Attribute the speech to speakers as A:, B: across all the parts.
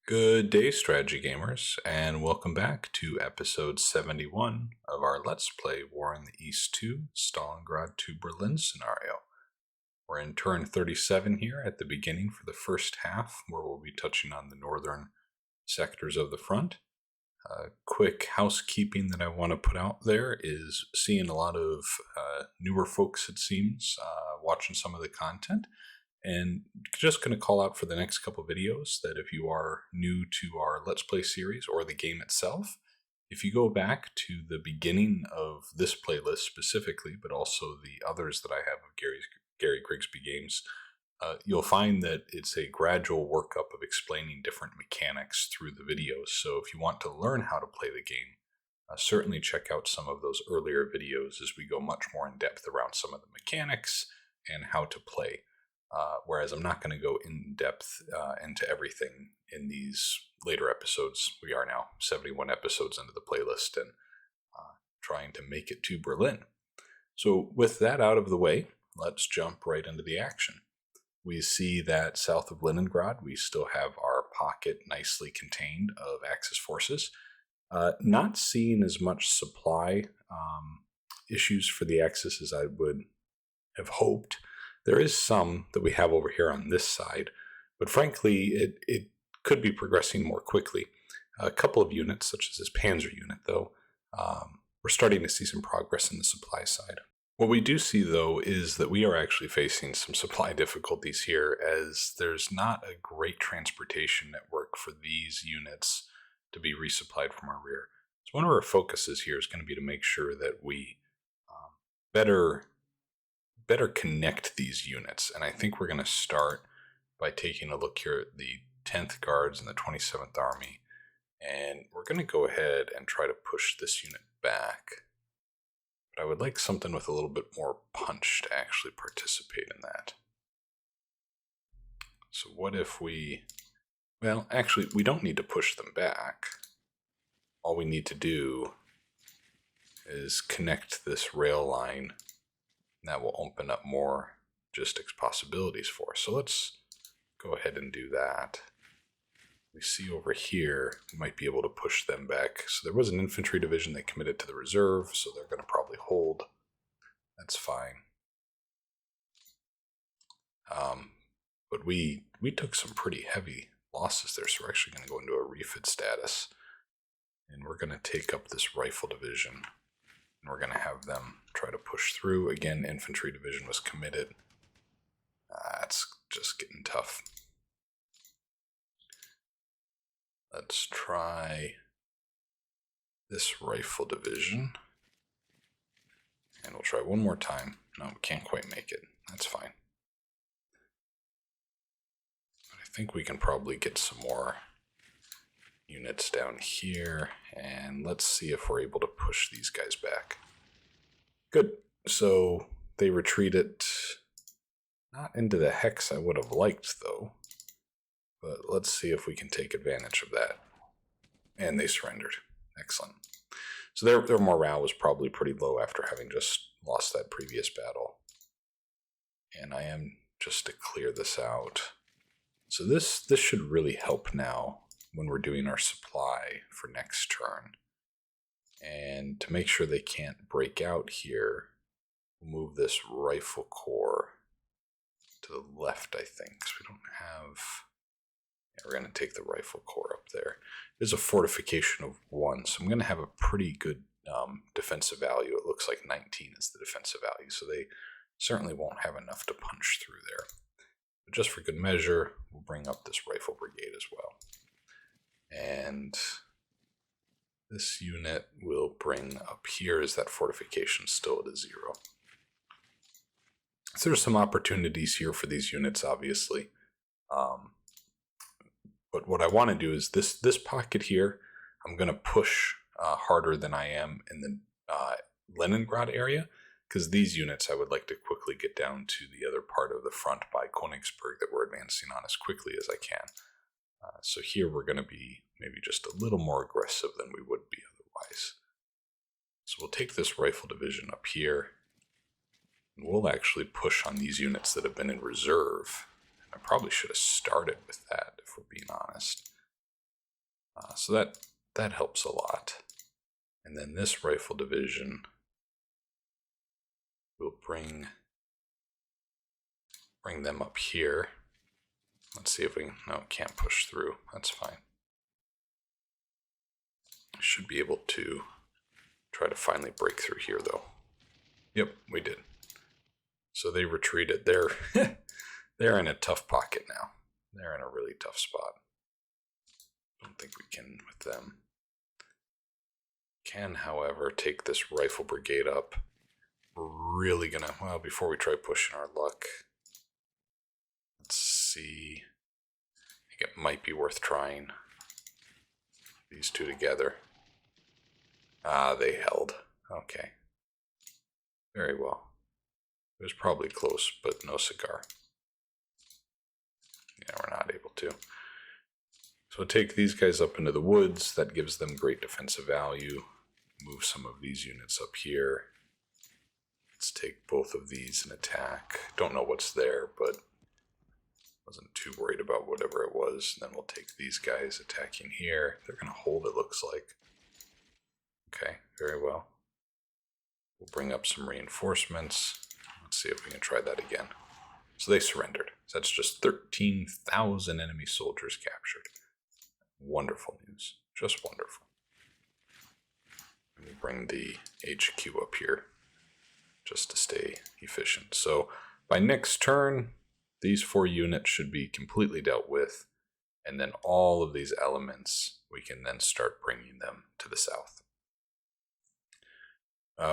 A: Good day, strategy gamers, and welcome back to episode 71 of our Let's Play War in the East 2 Stalingrad to Berlin scenario. We're in turn 37 here at the beginning for the first half, where we'll be touching on the northern sectors of the front. Quick housekeeping that I want to put out there is seeing a lot of newer folks, it seems, watching some of the content. And just going to call out for the next couple videos that if you are new to our Let's Play series or the game itself, if you go back to the beginning of this playlist specifically, but also the others that I have of Gary Grigsby games, you'll find that it's a gradual workup of explaining different mechanics through the videos. So if you want to learn how to play the game, certainly check out some of those earlier videos as we go much more in depth around some of the mechanics and how to play. Whereas I'm not going to go in depth into everything in these later episodes. We are now 71 episodes into the playlist and trying to make it to Berlin. So with that out of the way, let's jump right into the action. We see that south of Leningrad, we still have our pocket nicely contained of Axis forces. Not seeing as much supply issues for the Axis as I would have hoped. There is some that we have over here on this side, but frankly, it could be progressing more quickly. A couple of units, such as this Panzer unit, though, we're starting to see some progress in the supply side. What we do see, though, is that we are actually facing some supply difficulties here, as there's not a great transportation network for these units to be resupplied from our rear. So one of our focuses here is going to be to make sure that we better connect these units. And I think we're going to start by taking a look here at the 10th Guards and the 27th Army. And we're going to go ahead and try to push this unit back. But I would like something with a little bit more punch to actually participate in that. So what if we... Well, actually, we don't need to push them back. All we need to do is connect this rail line. That will open up more logistics possibilities for us. So let's go ahead and do that. We see over here, we might be able to push them back. So there was an infantry division that committed to the reserve, so they're going to probably hold. That's fine. But we took some pretty heavy losses there, so we're actually going to go into a refit status. And we're going to take up this rifle division. And we're going to have them try to push through. Again, infantry division was committed. It's just getting tough. Let's try this rifle division. And we'll try one more time. No, we can't quite make it. That's fine. But I think we can probably get some more units down here. And let's see if we're able to push these guys back. Good. So they retreated. Not into the hex I would have liked, though. But let's see if we can take advantage of that. And they surrendered. Excellent. So their morale was probably pretty low after having just lost that previous battle. And I am just to clear this out. So this should really help now when we're doing our supply for next turn. And to make sure they can't break out here, we'll move this rifle corps to the left, I think, because we don't have... Yeah, we're going to take the rifle corps up there. There's a fortification of 1, so I'm going to have a pretty good defensive value. It looks like 19 is the defensive value, so they certainly won't have enough to punch through there. But just for good measure, we'll bring up this rifle brigade as well. And this unit will bring up here as that fortification still at a 0. So there's some opportunities here for these units, obviously. But what I want to do is this pocket here, I'm going to push harder than I am in the Leningrad area, because these units I would like to quickly get down to the other part of the front by Königsberg that we're advancing on as quickly as I can. So here we're going to be maybe just a little more aggressive than we would be otherwise. So we'll take this rifle division up here, and we'll actually push on these units that have been in reserve. I probably should have started with that, if we're being honest. So that helps a lot. And then this rifle division will bring them up here. Let's see if we can, no, can't push through. That's fine. Should be able to try to finally break through here though. Yep, we did. So they retreated. They're in a tough pocket now. They're in a really tough spot. Don't think we can with them. Can, however, take this rifle brigade up. We're really gonna, well, before we try pushing our luck, let's see. I think it might be worth trying these two together. Ah, they held. Okay. Very well. It was probably close, but no cigar. Yeah, we're not able to. So take these guys up into the woods. That gives them great defensive value. Move some of these units up here. Let's take both of these and attack. Don't know what's there, but wasn't too worried about whatever it was. And then we'll take these guys attacking here. They're going to hold, it looks like. Okay, very well. We'll bring up some reinforcements. Let's see if we can try that again. So they surrendered. So that's just 13,000 enemy soldiers captured. Wonderful news. Just wonderful. Let me bring the HQ up here just to stay efficient. So by next turn, these 4 units should be completely dealt with. And then all of these elements, we can then start bringing them to the south.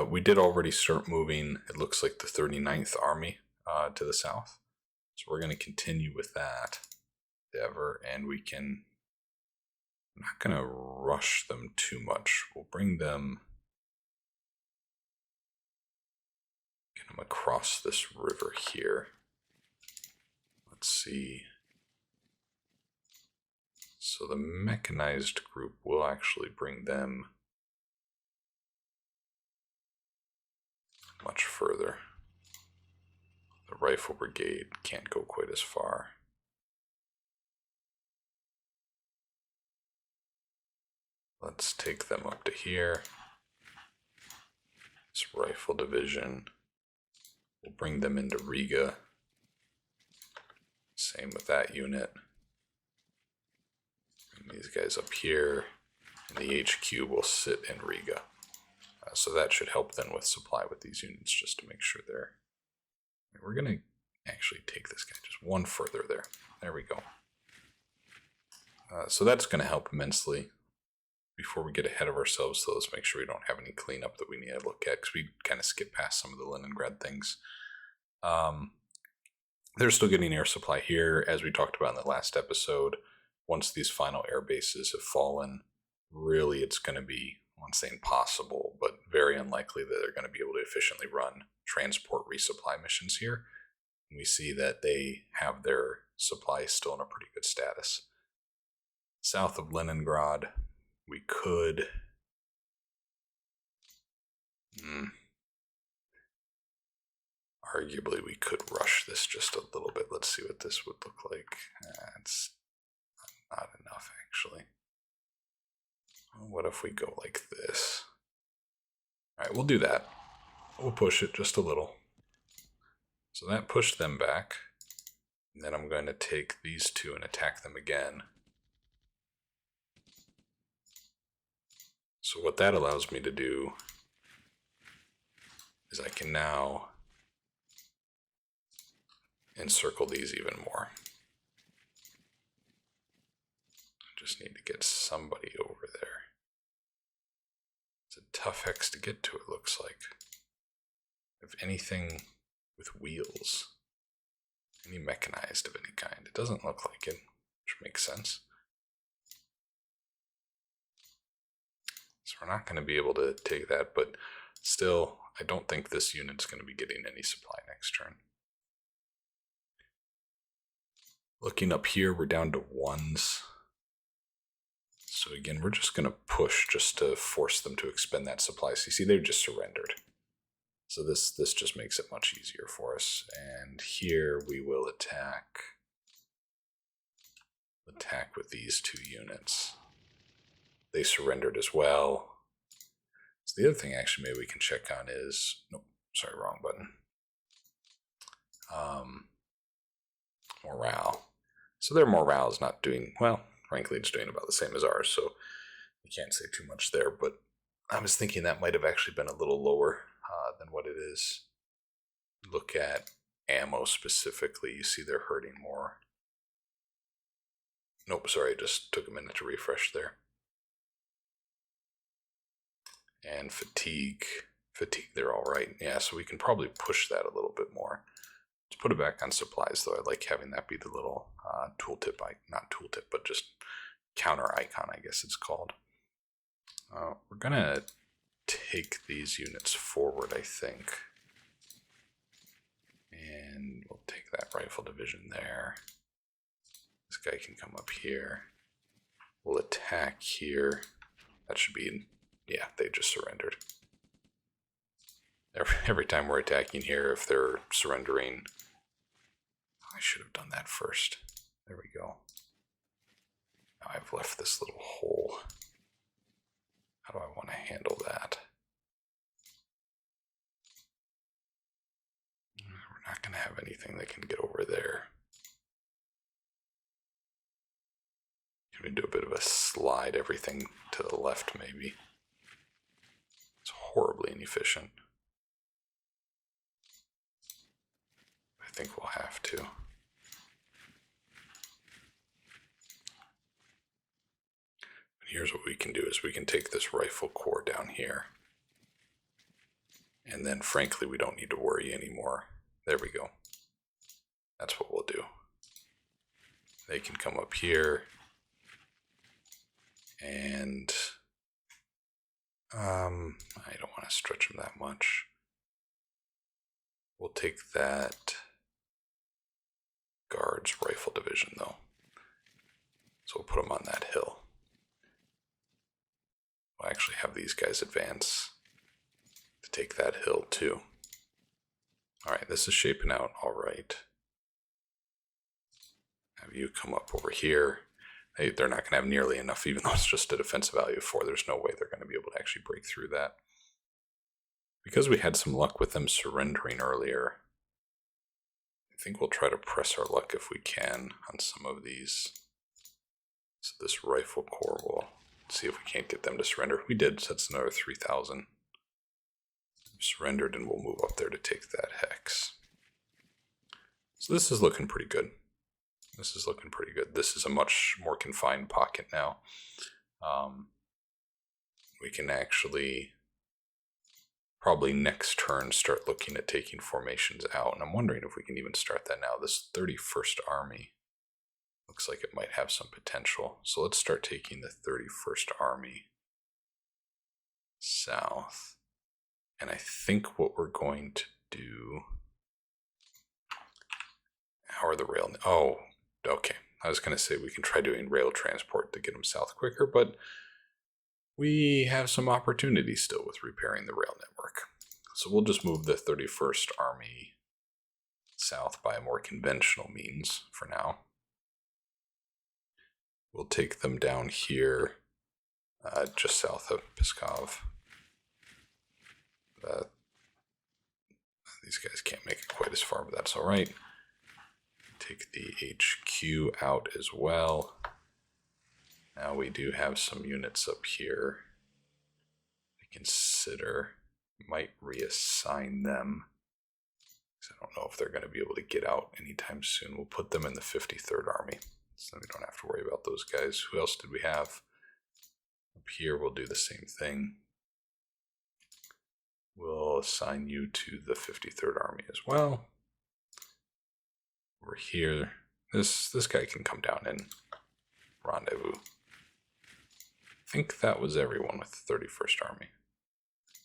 A: We did already start moving, it looks like, the 39th Army to the south. So we're going to continue with that endeavor, and we can, I'm not going to rush them too much. We'll bring them, get them across this river here. Let's see. So the mechanized group will actually bring them much further. The rifle brigade can't go quite as far. Let's take them up to here. This rifle division will bring them into Riga. Same with that unit. Bring these guys up here, and the HQ will sit in Riga. So that should help then with supply with these units, just to make sure they're... We're going to actually take this guy just one further there. There we go. So that's going to help immensely. Before we get ahead of ourselves, so let's make sure we don't have any cleanup that we need to look at, because we kind of skip past some of the Leningrad things. They're still getting air supply here, as we talked about in the last episode. Once these final air bases have fallen, really it's going to be, I won't say impossible, but very unlikely that they're going to be able to efficiently run transport resupply missions here. And we see that they have their supply still in a pretty good status. South of Leningrad, we could... Arguably, we could rush this just a little bit. Let's see what this would look like. It's not enough, actually. What if we go like this? Alright, we'll do that. We'll push it just a little. So that pushed them back. And then I'm going to take these two and attack them again. So what that allows me to do is I can now encircle these even more. I just need to get somebody over there. It's a tough hex to get to, it looks like. If anything with wheels, any mechanized of any kind, it doesn't look like it, which makes sense. So we're not going to be able to take that, but still, I don't think this unit's going to be getting any supply next turn. Looking up here, we're down to ones. So again, we're just going to push just to force them to expend that supply. So you see, they've just surrendered. So this just makes it much easier for us. And here we will attack with these two units. they surrendered as well. So the other thing actually maybe we can check on is, nope, sorry, wrong button. Morale. So their morale is not doing, well, frankly, it's doing about the same as ours, so you can't say too much there, but I was thinking that might have actually been a little lower than what it is. Look at ammo specifically, you see they're hurting more. Nope, sorry, it just took a minute to refresh there. And fatigue, they're all right. Yeah, so we can probably push that a little bit more. Let's put it back on supplies, though. I like having that be the little tooltip, not tooltip, but just counter icon, I guess it's called. We're gonna take these units forward, I think. And we'll take that rifle division there. This guy can come up here. We'll attack here. That should be, yeah, they just surrendered. Every time we're attacking here, if they're surrendering, I should have done that first. There we go. Now I've left this little hole. How do I want to handle that? We're not going to have anything that can get over there. Can we do a bit of a slide everything to the left, maybe? It's horribly inefficient. I think we'll have to. Here's what we can do is we can take this rifle core down here. And then frankly, we don't need to worry anymore. There we go. That's what we'll do. They can come up here. And I don't want to stretch them that much. We'll take that guards rifle division though. So we'll put them on that hill. We'll actually have these guys advance to take that hill too. Alright, this is shaping out alright. Have you come up over here. They're not going to have nearly enough, even though it's just a defensive value of 4. There's no way they're going to be able to actually break through that. Because we had some luck with them surrendering earlier, I think we'll try to press our luck if we can on some of these. So this rifle corps will see if we can't get them to surrender. We did, so that's another 3,000. Surrendered, and we'll move up there to take that hex. So this is looking pretty good. This is looking pretty good. This is a much more confined pocket now. We can actually probably next turn start looking at taking formations out, and I'm wondering if we can even start that now. This 31st Army looks like it might have some potential. So let's start taking the 31st Army south. And I think what we're going to do... How are the rail... Oh, okay. I was going to say we can try doing rail transport to get them south quicker, but we have some opportunities still with repairing the rail network. So we'll just move the 31st Army south by a more conventional means for now. We'll take them down here, just south of Pskov. These guys can't make it quite as far, but that's all right. Take the HQ out as well. Now we do have some units up here. I consider might reassign them. I don't know if they're going to be able to get out anytime soon. We'll put them in the 53rd Army, so we don't have to worry about those guys. Who else did we have? Up here we'll do the same thing. We'll assign you to the 53rd Army as well. Over here, this guy can come down and rendezvous. I think that was everyone with the 31st Army.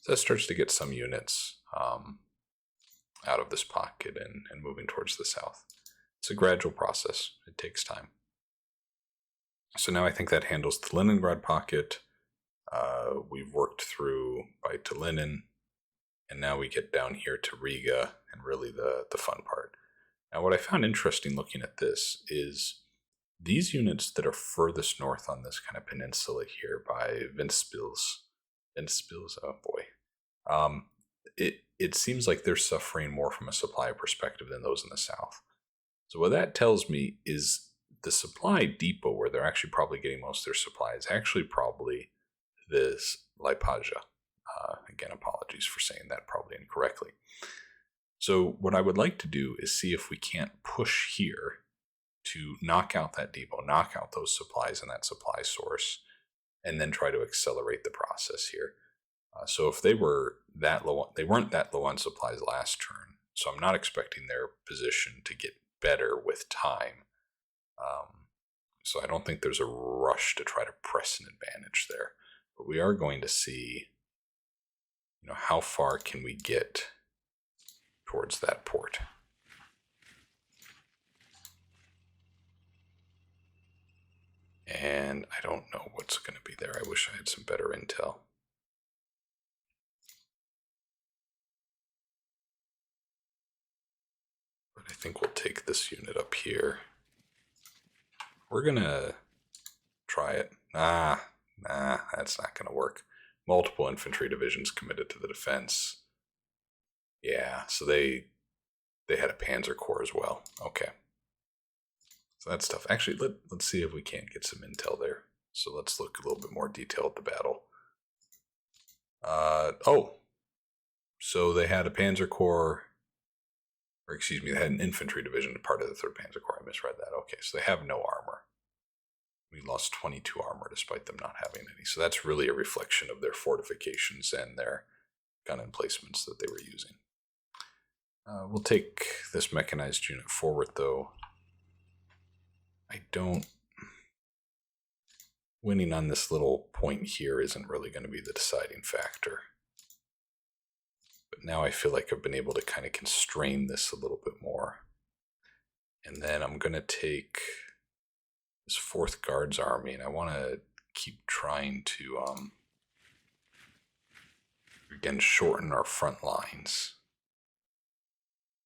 A: So that starts to get some units out of this pocket and moving towards the south. It's a gradual process. It takes time. So now I think that handles the Leningrad pocket. We've worked through by Tallinn, and now we get down here to Riga and really the fun part. Now what I found interesting looking at this is these units that are furthest north on this kind of peninsula here by Ventspils, oh boy, it seems like they're suffering more from a supply perspective than those in the south. So what that tells me is the supply depot where they're actually probably getting most of their supply is actually probably this Lipaja. Again, apologies for saying that probably incorrectly. So what I would like to do is see if we can't push here to knock out that depot, knock out those supplies and that supply source, and then try to accelerate the process here. So if they were that low, they weren't that low on supplies last turn, so I'm not expecting their position to get better with time. So I don't think there's a rush to try to press an advantage there. But we are going to see, how far can we get towards that port. And I don't know what's going to be there. I wish I had some better intel. But I think we'll take this unit up here. We're going to try it. Nah, that's not going to work. Multiple infantry divisions committed to the defense. Yeah, so they had a Panzer Corps as well. Okay. So that's tough. Actually, let's see if we can't get some intel there. So let's look a little bit more detail at the battle. So they had a Panzer Corps, or excuse me, they had an infantry division, part of the 3rd Panzer Corps. I misread that. Okay, so they have no armor. We lost 22 armor despite them not having any. So that's really a reflection of their fortifications and their gun emplacements that they were using. We'll take this mechanized unit forward, though. Winning on this little point here isn't really going to be the deciding factor. But now I feel like I've been able to kind of constrain this a little bit more. And then I'm going to take this 4th Guards Army, and I want to keep trying to, again, shorten our front lines.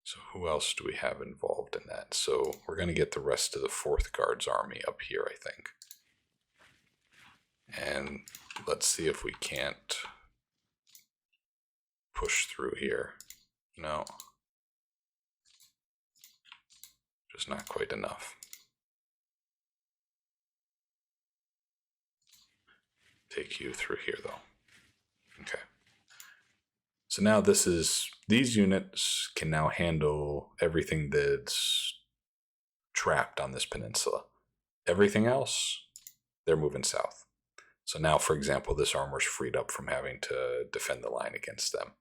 A: So who else do we have involved in that? So we're going to get the rest of the 4th Guards Army up here, I think. And let's see if we can't push through here. No. Just not quite enough. Take you through here, though. Okay. So now these units can now handle everything that's trapped on this peninsula. Everything else, they're moving south. So now, for example, this armor's freed up from having to defend the line against them.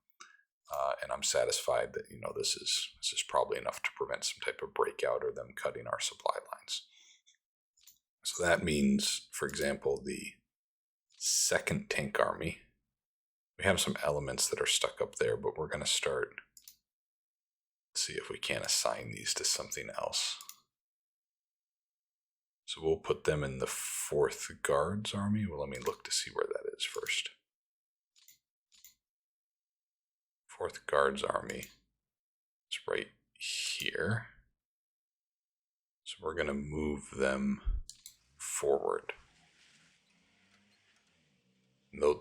A: And I'm satisfied that, this is probably enough to prevent some type of breakout or them cutting our supply lines. So that means, for example, the 2nd Tank Army, we have some elements that are stuck up there, but we're going to start, see if we can assign these to something else. So we'll put them in the 4th Guards Army. Well, let me look to see where that is first. 4th Guards Army is right here. So we're going to move them forward.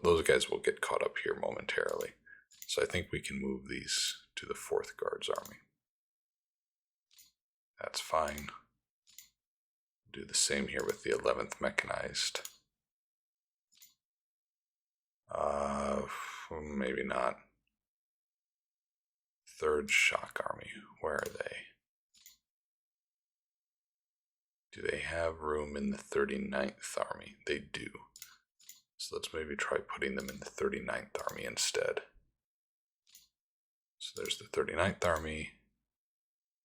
A: Those guys will get caught up here momentarily. So I think we can move these to the 4th Guards Army. That's fine. Do the same here with the 11th Mechanized. Maybe not. 3rd Shock Army, where are they? Do they have room in the 39th Army? They do. So let's maybe try putting them in the 39th Army instead. So there's the 39th Army.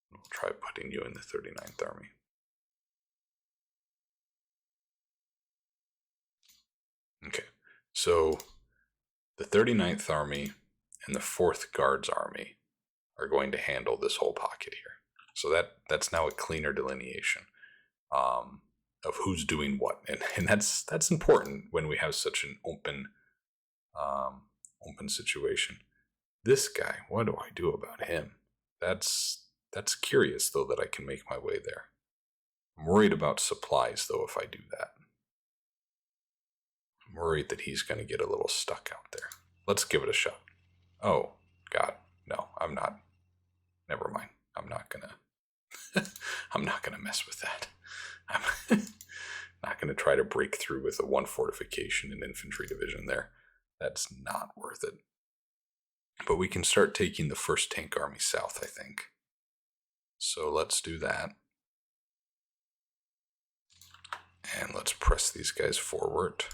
A: We'll try putting you in the 39th Army. Okay, so the 39th Army and the 4th Guards Army are going to handle this whole pocket here. So that's now a cleaner delineation of who's doing what, and that's important when we have such an open situation. This guy, what do I do about him? That's curious, though, that I can make my way there. I'm worried about supplies, though, if I do that. I'm worried that he's going to get a little stuck out there. Let's give it a shot. Oh, God. No, I'm not. Never mind. I'm not going to... I'm not going to mess with that. I'm not going to try to break through with a 1 fortification and infantry division there. That's not worth it. But we can start taking the 1st Tank Army south, I think. So let's do that. And let's press these guys forward.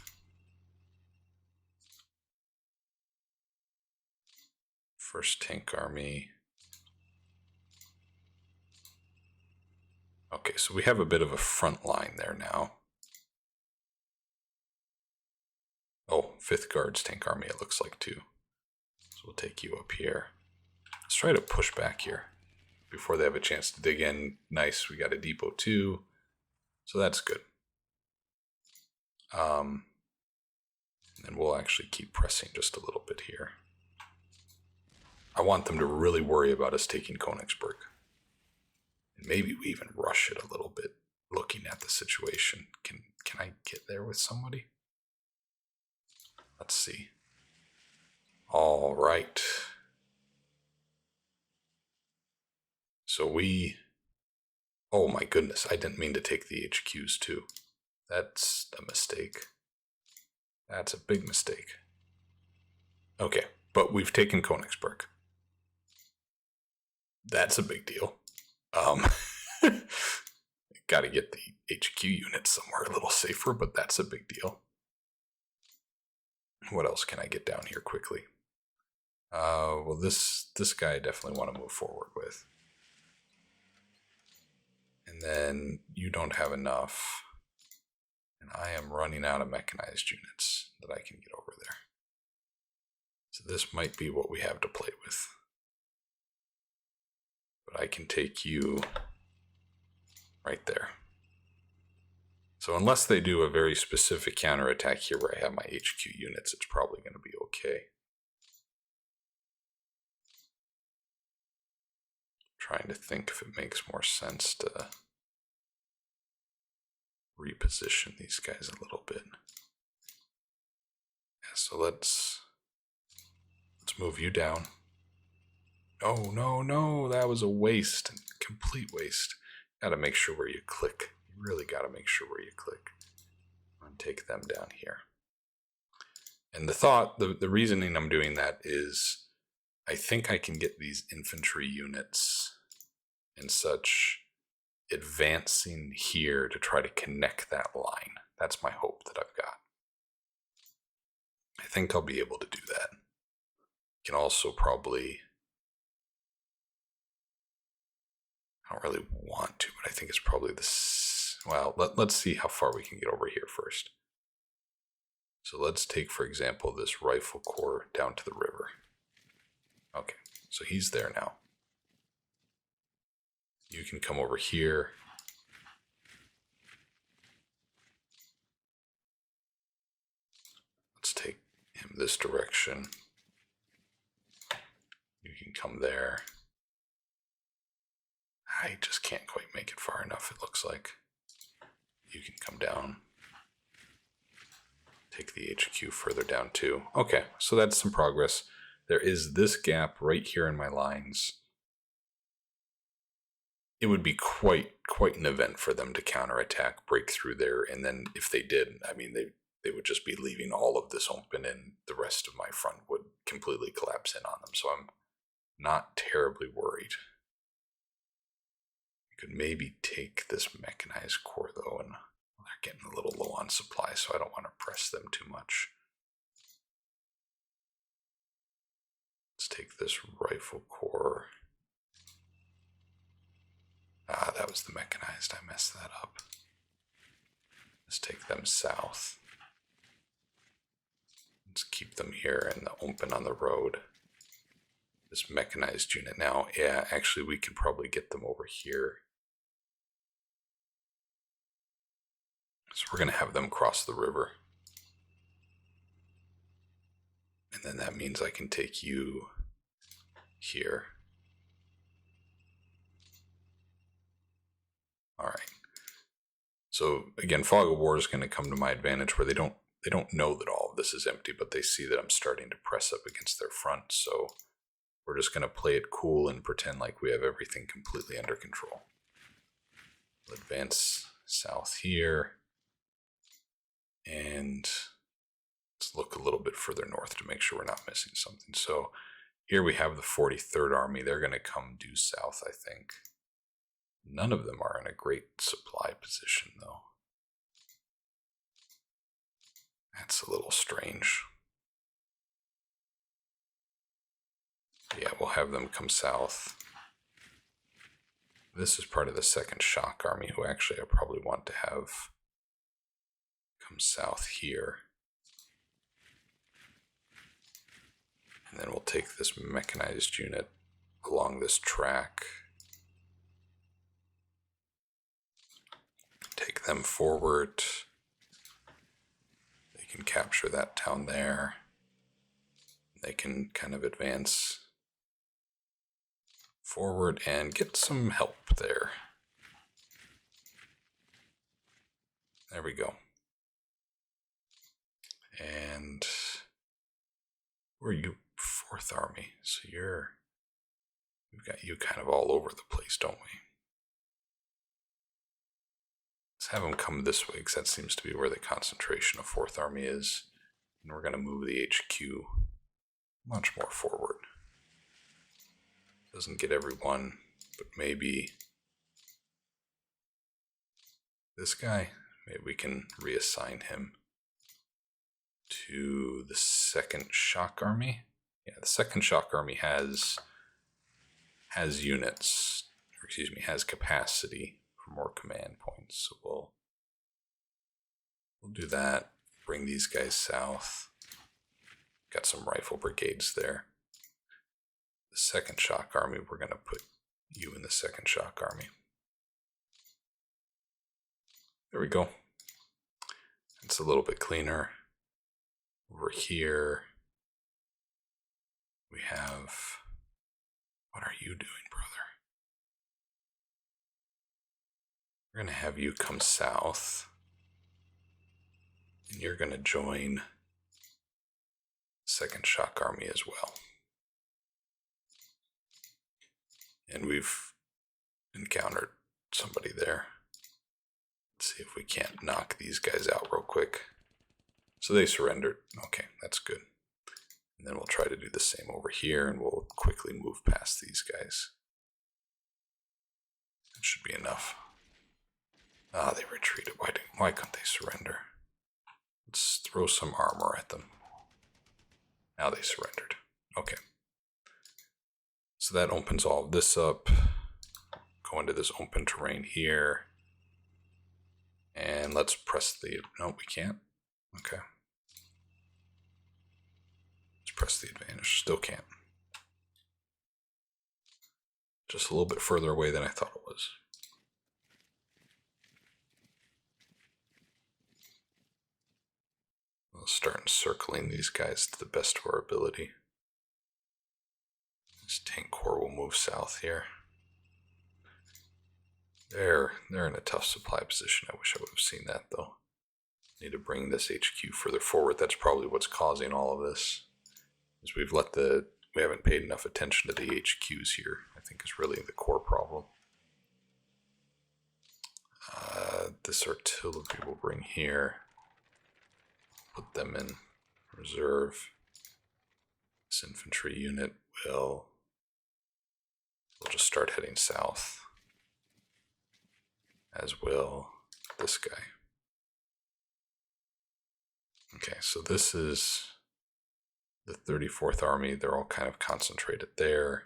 A: First Tank Army. Okay, so we have a bit of a front line there now. Oh, 5th Guards Tank Army, it looks like, too. So we'll take you up here. Let's try to push back here before they have a chance to dig in. Nice, we got a depot, too. So that's good. And we'll actually keep pressing just a little bit here. I want them to really worry about us taking Königsberg. And maybe we even rush it a little bit, looking at the situation. Can I get there with somebody? Let's see. All right. So we... Oh my goodness, I didn't mean to take the HQs too. That's a mistake. That's a big mistake. Okay, but we've taken Königsberg. That's a big deal. Got to get the HQ units somewhere a little safer, but that's a big deal. What else can I get down here quickly? Well, this guy I definitely want to move forward with. And then you don't have enough. And I am running out of mechanized units that I can get over there. So this might be what we have to play with. But I can take you right there. So unless they do a very specific counterattack here where I have my HQ units, it's probably going to be okay. Trying to think if it makes more sense to reposition these guys a little bit. Yeah, so let's move you down. Oh, no, that was a waste, complete waste. Gotta make sure where you click. You really gotta make sure where you click. And take them down here. And the thought, the reasoning I'm doing that is I think I can get these infantry units and such advancing here to try to connect that line. That's my hope that I've got. I think I'll be able to do that. Can also probably... I don't really want to, but I think it's probably this... Well, let's see how far we can get over here first. So let's take, for example, this rifle corps down to the river. Okay, so he's there now. You can come over here. Let's take him this direction. You can come there. I just can't quite make it far enough, it looks like. You can come down. Take the HQ further down too. Okay, so that's some progress. There is this gap right here in my lines. It would be quite an event for them to counterattack, break through there, and then if they did, I mean, they would just be leaving all of this open and the rest of my front would completely collapse in on them. So I'm not terribly worried. I could maybe take this mechanized corps though, and they're getting a little low on supply, so I don't want to press them too much. Let's take this rifle corps. Ah, that was the mechanized. I messed that up. Let's take them south. Let's keep them here in the open on the road. This mechanized unit now. Yeah, actually we can probably get them over here. So we're going to have them cross the river. And then that means I can take you here. All right. So again, Fog of War is going to come to my advantage where they don't know that all of this is empty, but they see that I'm starting to press up against their front. So we're just going to play it cool and pretend like we have everything completely under control. We'll advance south here. And let's look a little bit further north to make sure we're not missing something. So here we have the 43rd Army. They're going to come due south, I think. None of them are in a great supply position, though. That's a little strange. Yeah, we'll have them come south. This is part of the 2nd Shock Army, who actually I probably want to have come south here. And then we'll take this mechanized unit along this track. Take them forward. They can capture that town there. They can kind of advance forward and get some help there. There we go. And where are you? 4th Army. So we've got you kind of all over the place, don't we? Let's have them come this way, because that seems to be where the concentration of 4th Army is. And we're going to move the HQ much more forward. Doesn't get everyone, but maybe this guy, maybe we can reassign him to the 2nd Shock Army. Yeah, the 2nd Shock Army has units, or excuse me, has capacity for more command points. So we'll do that. Bring these guys south. Got some rifle brigades there. The 2nd Shock Army, we're going to put you in the 2nd Shock Army. There we go. It's a little bit cleaner. Over here, we have... What are you doing, brother? We're going to have you come south. And you're going to join 2nd Shock Army as well. And we've encountered somebody there. Let's see if we can't knock these guys out real quick. So they surrendered. Okay, that's good. And then we'll try to do the same over here, and we'll quickly move past these guys. That should be enough. Ah, they retreated. Why couldn't they surrender? Let's throw some armor at them. Now they surrendered. Okay. So that opens all of this up. Go into this open terrain here. And let's press the... No, we can't. Okay. Let's press the advantage. Still can't. Just a little bit further away than I thought it was. We'll start encircling these guys to the best of our ability. This tank corps will move south here. They're in a tough supply position. I wish I would have seen that, though. Need to bring this HQ further forward. That's probably what's causing all of this. Is we haven't paid enough attention to the HQs here. I think is really the core problem. This artillery we'll bring here. Put them in reserve. This infantry unit will just start heading south. As will this guy. Okay, so this is the 34th Army. They're all kind of concentrated there.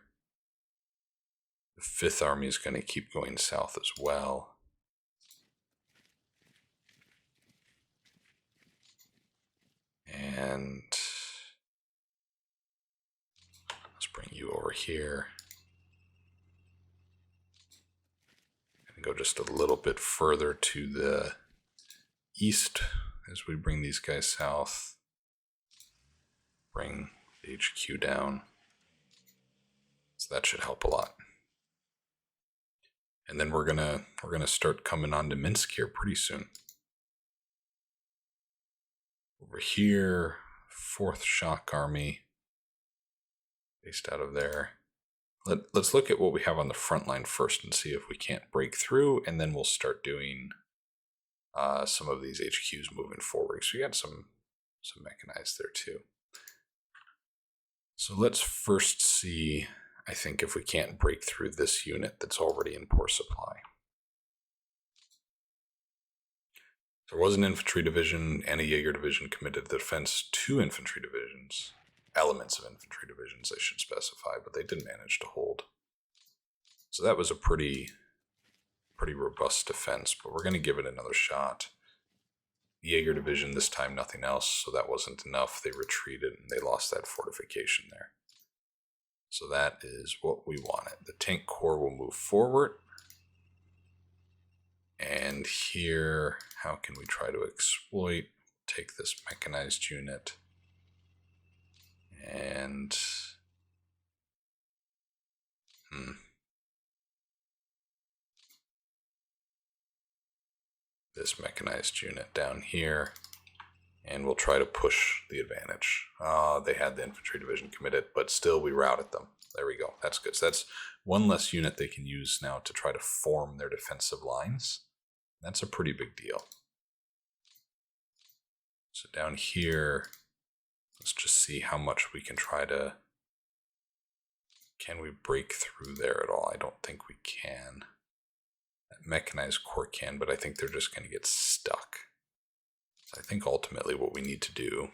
A: The 5th Army is going to keep going south as well. And let's bring you over here. And go just a little bit further to the east as we bring these guys south. Bring the HQ down. So that should help a lot. And then we're gonna start coming on to Minsk here pretty soon. Over here, 4th Shock Army, based out of there. Let's look at what we have on the front line first and see if we can't break through, and then we'll start doing some of these HQs moving forward. So we got some mechanized there too. So let's first see, I think, if we can't break through this unit that's already in poor supply. There was an infantry division and a Jaeger division committed to the defense. 2 infantry divisions, elements of infantry divisions, I should specify, but they did manage to hold. So that was a pretty robust defense, but we're going to give it another shot. Jaeger division, this time nothing else, so that wasn't enough. They retreated and they lost that fortification there. So that is what we wanted. The tank corps will move forward. And here, how can we try to exploit? Take this mechanized unit and this mechanized unit down here, and we'll try to push the advantage. They had the infantry division committed, but still we routed them. There we go. That's good. So that's one less unit they can use now to try to form their defensive lines. That's a pretty big deal. So down here, let's just see how much we can try to... Can we break through there at all? I don't think we can. That mechanized corps can, but I think they're just going to get stuck. So I think ultimately what we need to do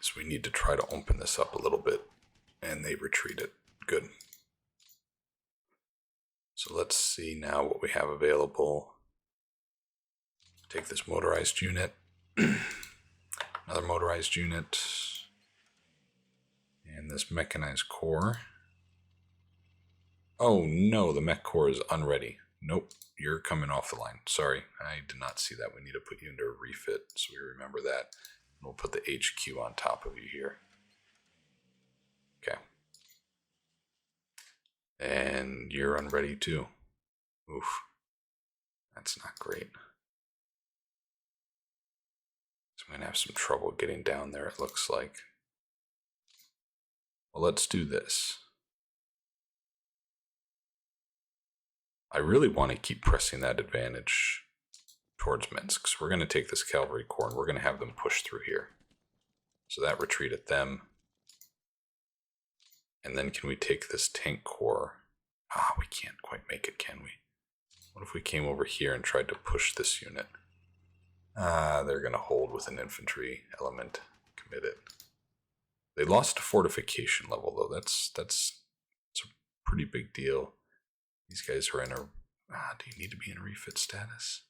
A: is we need to try to open this up a little bit, and they retreated. Good. So let's see now what we have available. Take this motorized unit, another motorized unit, and this mechanized corps. Oh no, the mech corps is unready. Nope, you're coming off the line. Sorry, I did not see that. We need to put you into a refit, so we remember that. We'll put the HQ on top of you here. Okay. And you're unready too. Oof. That's not great. So I'm going to have some trouble getting down there, it looks like. Well, let's do this. I really want to keep pressing that advantage towards Minsk. So we're going to take this cavalry corps and we're going to have them push through here. So that retreat at them. And then can we take this tank corps? We can't quite make it, can we? What if we came over here and tried to push this unit? They're going to hold with an infantry element committed. They lost a fortification level, though. That's a pretty big deal. These guys are in a... do you need to be in refit status?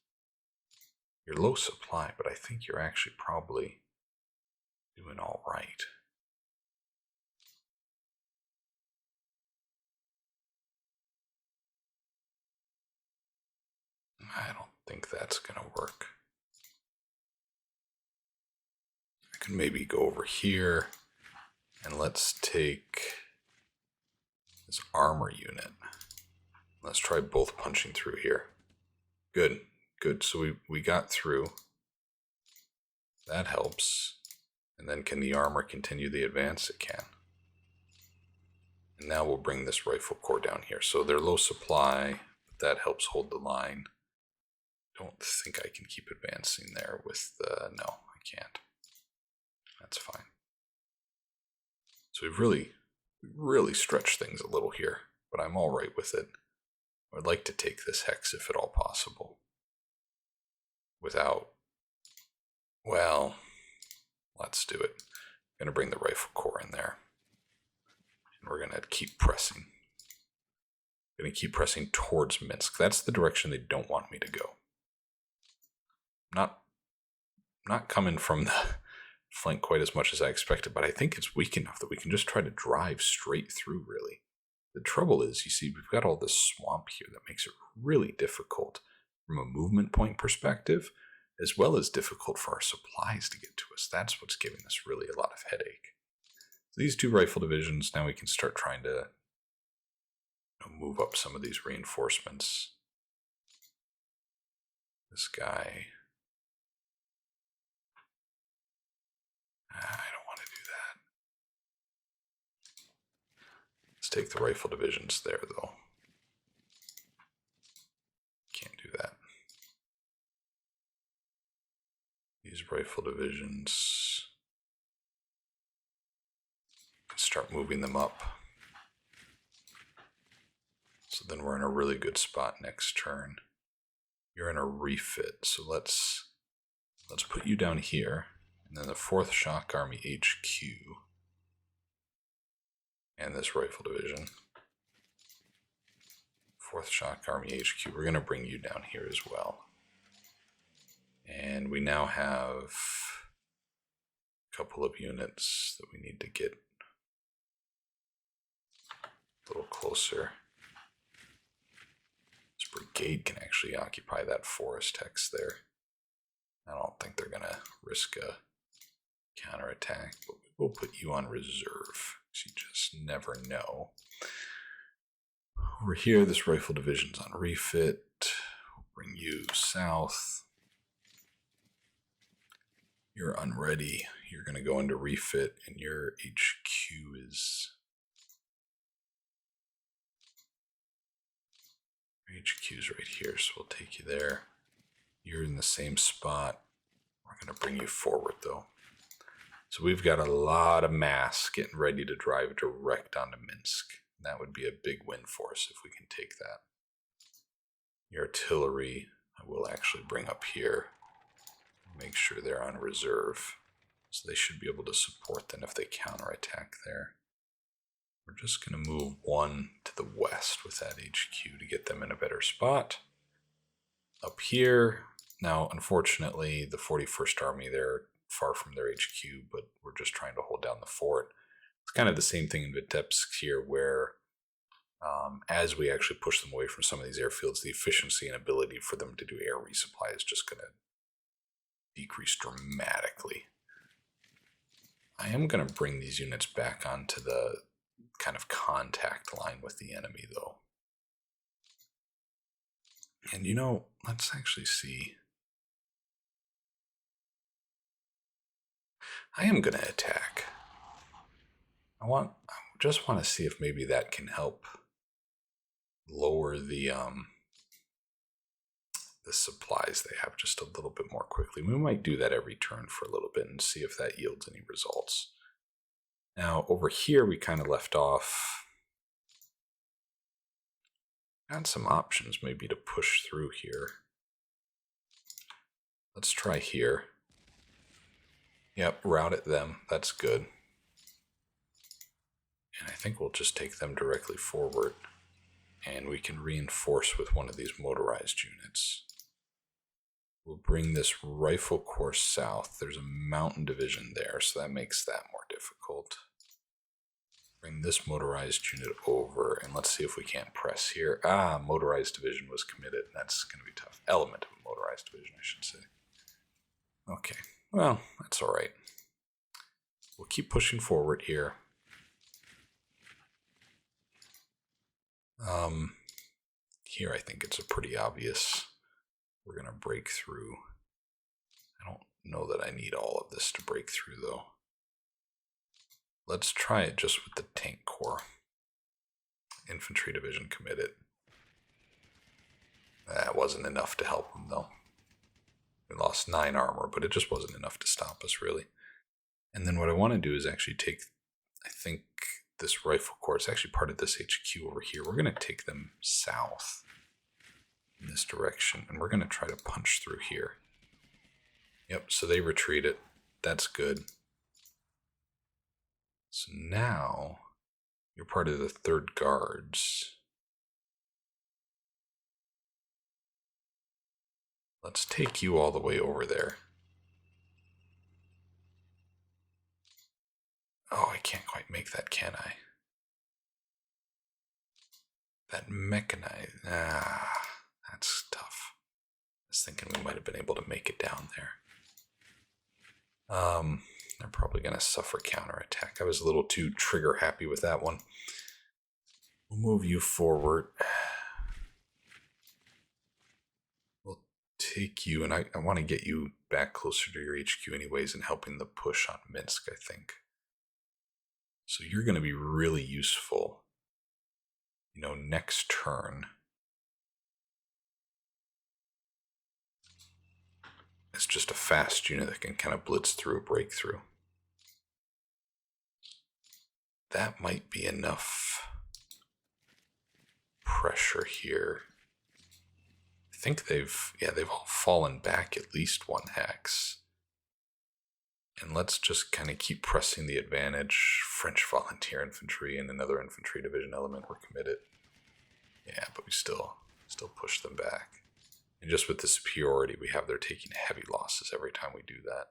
A: You're low supply, but I think you're actually probably doing all right. I don't think that's going to work. I can maybe go over here and let's take this armor unit. Let's try both punching through here. Good, good. So we got through. That helps. And then can the armor continue the advance? It can. And now we'll bring this rifle corps down here. So they're low supply, but that helps hold the line. Don't think I can keep advancing there with the... No, I can't. That's fine. So we've really stretched things a little here, but I'm all right with it. I'd like to take this hex if at all possible. Without... Well, let's do it. I'm going to bring the rifle corps in there. And we're going to keep pressing. I'm going to keep pressing towards Minsk. That's the direction they don't want me to go. Not coming from the flank quite as much as I expected, but I think it's weak enough that we can just try to drive straight through, really. The trouble is, you see, we've got all this swamp here that makes it really difficult from a movement point perspective, as well as difficult for our supplies to get to us. That's what's giving us really a lot of headache. So these 2 rifle divisions, now we can start trying to move up some of these reinforcements. This guy. I don't want to do that. Let's take the rifle divisions there, though. Can't do that. These rifle divisions. Start moving them up. So then we're in a really good spot next turn. You're in a refit, so let's put you down here, and then the 4th Shock Army HQ, and this rifle division. 4th Shock Army HQ, we're going to bring you down here as well. And we now have a couple of units that we need to get a little closer. This brigade can actually occupy that forest hex there. I don't think they're going to risk a counterattack, but we'll put you on reserve. You just never know. Over here, this rifle division's on refit. We'll bring you south. You're unready. You're going to go into refit, and your HQ is... HQ's right here, so we'll take you there. You're in the same spot. We're going to bring you forward, though. So we've got a lot of mass getting ready to drive direct onto Minsk. That would be a big win for us if we can take that. Your artillery, I will actually bring up here. Make sure they're on reserve. So they should be able to support them if they counterattack there. We're just going to move one to the west with that HQ to get them in a better spot. Up here, now unfortunately the 41st Army, they're far from their HQ, but we're just trying to hold down the fort. It's kind of the same thing in Vitebsk here, where as we actually push them away from some of these airfields, the efficiency and ability for them to do air resupply is just going to decrease dramatically. I am going to bring these units back onto the kind of contact line with the enemy, though. And you know, let's actually see. I am going to attack. I just want to see if maybe that can help lower the supplies they have just a little bit more quickly. We might do that every turn for a little bit and see if that yields any results. Now, over here, we kind of left off. Got some options maybe to push through here. Let's try here. Yep, route at them. That's good. And I think we'll just take them directly forward. And we can reinforce with one of these motorized units. We'll bring this rifle corps south. There's a mountain division there, so that makes that more difficult. Bring this motorized unit over, and let's see if we can't press here. Ah, motorized division was committed. That's going to be tough. Element of a motorized division, I should say. Okay, well, that's all right. We'll keep pushing forward here. Here I think it's a pretty obvious. We're going to break through. I don't know that I need all of this to break through, though. Let's try it just with the tank corps. Infantry division committed. That wasn't enough to help them, though. We lost 9 armor, but it just wasn't enough to stop us, really. And then what I want to do is actually take, I think, this rifle corps. It's actually part of this HQ over here. We're going to take them south in this direction, and we're going to try to punch through here. Yep, so they retreated. That's good. So now you're part of the 3rd Guards. Let's take you all the way over there. Oh, I can't quite make that, can I? That mechanized... Ah, that's tough. I was thinking we might have been able to make it down there. They're probably going to suffer counterattack. I was a little too trigger happy with that one. We'll move you forward. We'll take you, and I want to get you back closer to your HQ anyways and helping the push on Minsk, I think. So you're going to be really useful, next turn. It's just a fast unit that can kind of blitz through a breakthrough. That might be enough pressure here. I think they've all fallen back at least one hex. And let's just kind of keep pressing the advantage. French volunteer infantry and another infantry division element were committed. Yeah, but we still push them back. And just with the superiority we have, they're taking heavy losses every time we do that.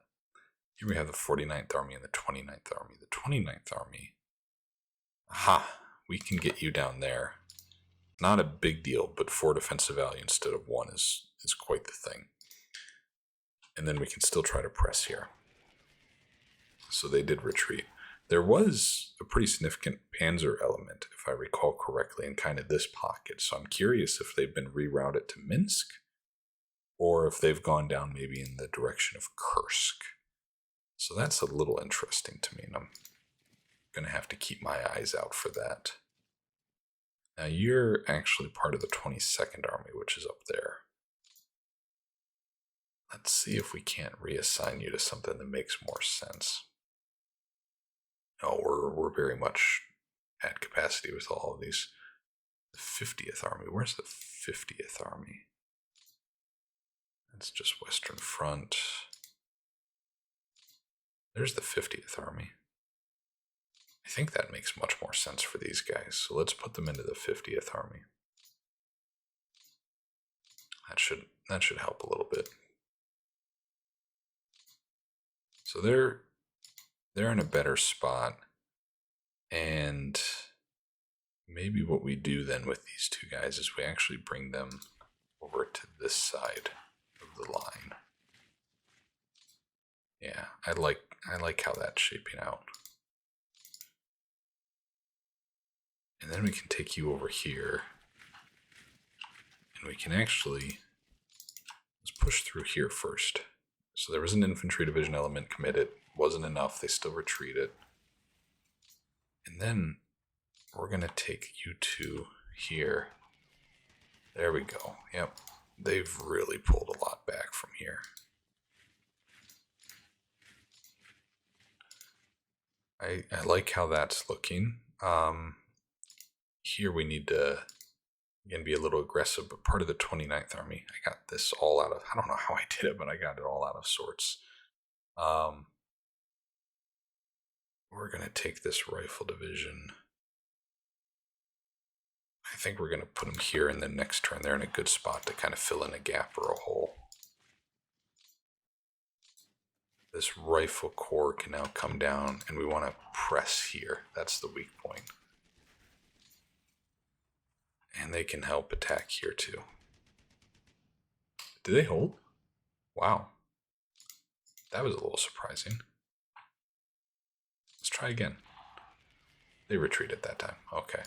A: Here we have the 49th Army and the 29th Army. The 29th Army, aha, we can get you down there. Not a big deal, but 4 defensive value instead of 1 is quite the thing. And then we can still try to press here. So they did retreat. There was a pretty significant panzer element, if I recall correctly, in kind of this pocket. So I'm curious if they've been rerouted to Minsk, or if they've gone down maybe in the direction of Kursk. So that's a little interesting to me, and I'm going to have to keep my eyes out for that. Now you're actually part of the 22nd Army, which is up there. Let's see if we can't reassign you to something that makes more sense. No, we're very much at capacity with all of these. The 50th Army. Where's the 50th Army? That's just Western Front. There's the 50th Army. I think that makes much more sense for these guys. So let's put them into the 50th Army. That should help a little bit. So they're in a better spot, and maybe what we do then with these two guys is we actually bring them over to this side of the line. Yeah, I like how that's shaping out. And then we can take you over here, and we can actually, let's push through here first. So there was an infantry division element committed. Wasn't enough, they still retreated. And then we're going to take you two here. There we go. Yep, they've really pulled a lot back from here. I like how that's looking. Here we need to, again, be a little aggressive, but part of the 29th Army, I got this all out of, I don't know how I did it, but I got it all out of sorts. We're going to take this rifle division. I think we're going to put them here, and then next turn they're in a good spot to kind of fill in a gap or a hole. This rifle corps can now come down, and we want to press here. That's the weak point. And they can help attack here too. Did they hold? Wow. That was a little surprising. Let's try again. They retreated that time. Okay.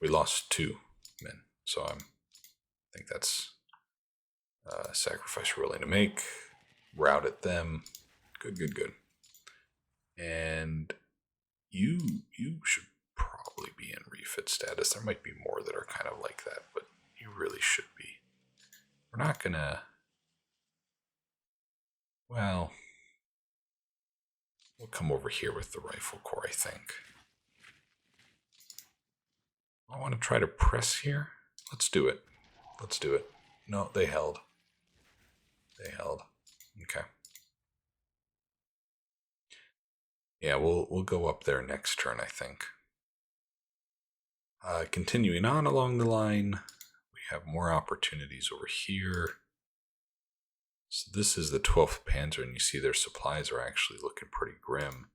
A: We lost 2 men, so I think that's a sacrifice we're willing to make. Routed them. Good. And you should probably be in refit status. There might be more that are kind of like that, but you really should be. We're not gonna, well, we'll come over here with the rifle corps, I think. I want to try to press here. Let's do it. No, they held. Okay. Yeah, we'll go up there next turn, I think. Continuing on along the line, we have more opportunities over here. So this is the 12th Panzer, and you see their supplies are actually looking pretty grim.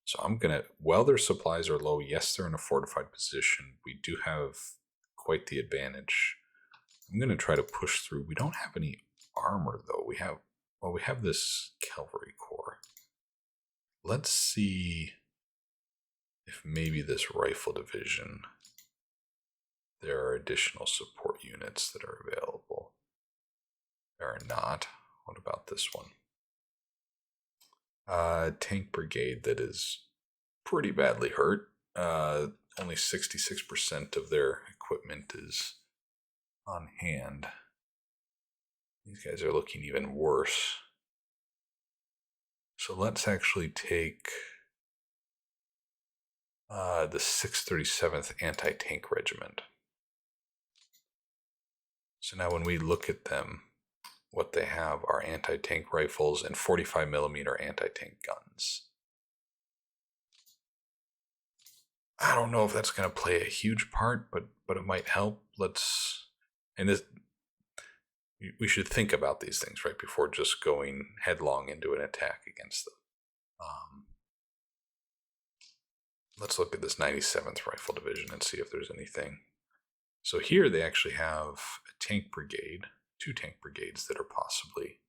A: So I'm going to, while their supplies are low, yes, they're in a fortified position. We do have quite the advantage. I'm going to try to push through. We don't have any armor, though. We have this cavalry corps. Let's see if maybe this rifle division there are additional support units that are available. There are not. What about this one? Tank brigade that is pretty badly hurt. Only 66% of their equipment is on hand. These guys are looking even worse. So let's actually take the 637th Anti-Tank Regiment. So now when we look at them, what they have are anti-tank rifles and 45mm anti-tank guns. I don't know if that's going to play a huge part, but it might help. We should think about these things right before just going headlong into an attack against them. Let's look at this 97th Rifle Division and see if there's anything. So here they actually have a tank brigade, 2 tank brigades that are possibly...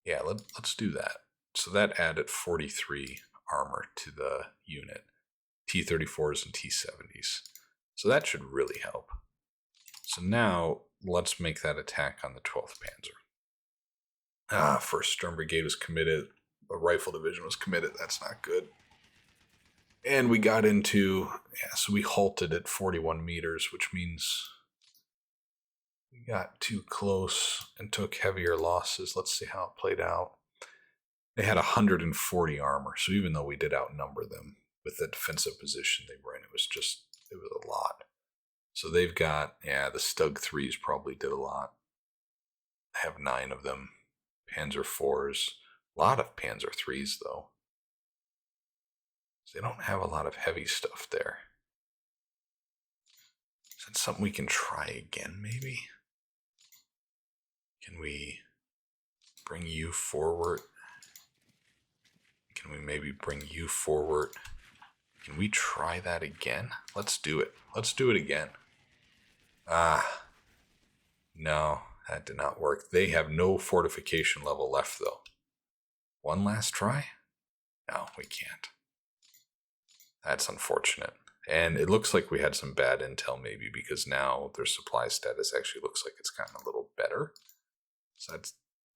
A: Yeah, let's do that. So that added 43 armor to the unit. T-34s and T-70s. So that should really help. So now, let's make that attack on the 12th Panzer. First Sturm Brigade was committed. A Rifle Division was committed. That's not good. And we got into... so we halted at 41 meters, which means we got too close and took heavier losses. Let's see how it played out. They had 140 armor, so even though we did outnumber them with the defensive position they were in, it was a lot. So they've got, the Stug 3s probably did a lot. I have 9 of them. Panzer 4s. A lot of Panzer 3s, though. So they don't have a lot of heavy stuff there. Is that something we can try again, maybe? Can we bring you forward? Can we maybe bring you forward? Can we try that again? Let's do it. Let's do it again. No, that did not work. They have no fortification level left, though. One last try? No, we can't. That's unfortunate. And it looks like we had some bad intel, maybe, because now their supply status actually looks like it's gotten a little better. So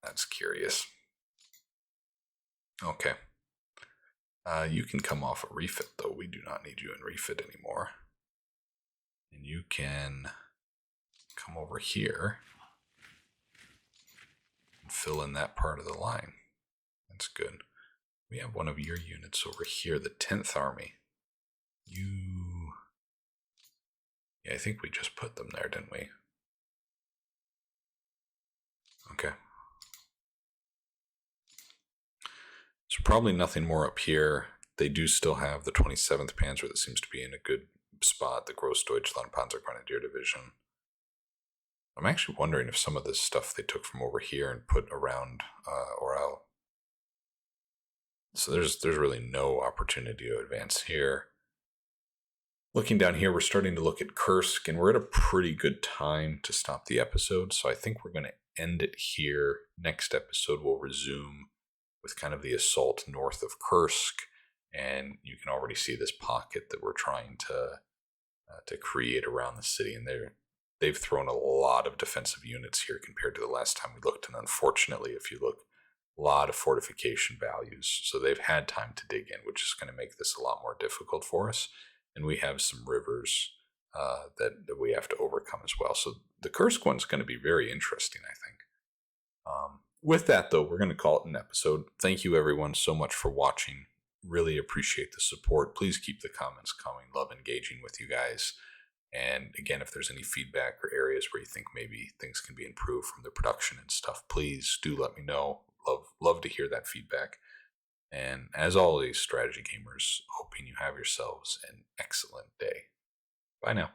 A: that's curious. Okay. You can come off a refit, though. We do not need you in refit anymore. And you can come over here and fill in that part of the line. That's good. We have one of your units over here, the 10th Army. Yeah, I think we just put them there, didn't we? Okay. So probably nothing more up here. They do still have the 27th Panzer that seems to be in a good spot, the Grossdeutschland Panzergrenadier Division. I'm actually wondering if some of this stuff they took from over here and put around Orel. So there's really no opportunity to advance here. Looking down here, we're starting to look at Kursk, and we're at a pretty good time to stop the episode, so I think we're going to end it here. Next episode, we'll resume with kind of the assault north of Kursk, and you can already see this pocket that we're trying to create around the city, and they've thrown a lot of defensive units here compared to the last time we looked, and unfortunately, if you look, a lot of fortification values, so they've had time to dig in, which is going to make this a lot more difficult for us. And we have some rivers that we have to overcome as well. So the Kursk one's going to be very interesting, I think. With that, though, we're going to call it an episode. Thank you, everyone, so much for watching. Really appreciate the support. Please keep the comments coming. Love engaging with you guys. And again, if there's any feedback or areas where you think maybe things can be improved from the production and stuff, please do let me know. Love to hear that feedback. And as always, strategy gamers, hoping you have yourselves an excellent day. Bye now.